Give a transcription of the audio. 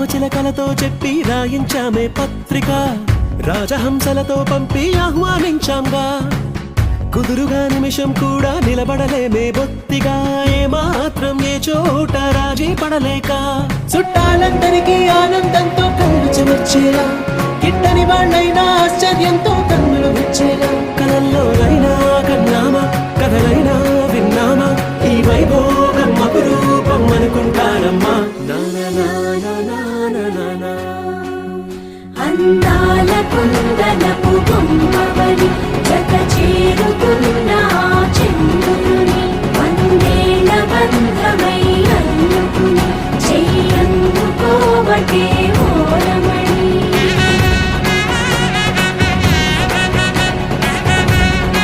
రామచిలకలతో చెప్పి రాయించామే పత్రిక, రాజహంసలతో పంపి ఆహ్వానించాంగా. కుదురుగా నిమిషం కూడా నిలబడలేమే బొత్తిగా, ఏమాత్రం ఏ చోట రాజీ పడలేక. చుట్టాలందరికీ ఆనందంతో కళ్ళు చెమర్చేలా, గిట్టని వాళ్ళైనా ఆశ్చర్యంతో కన్నులు వచ్చేలా. కలల్లోనైనా కన్నామా, కథలైనా విన్నామా, ఈ వైభోగం అపురూపం అనుకుంటారమ్మా. అందాల కుందన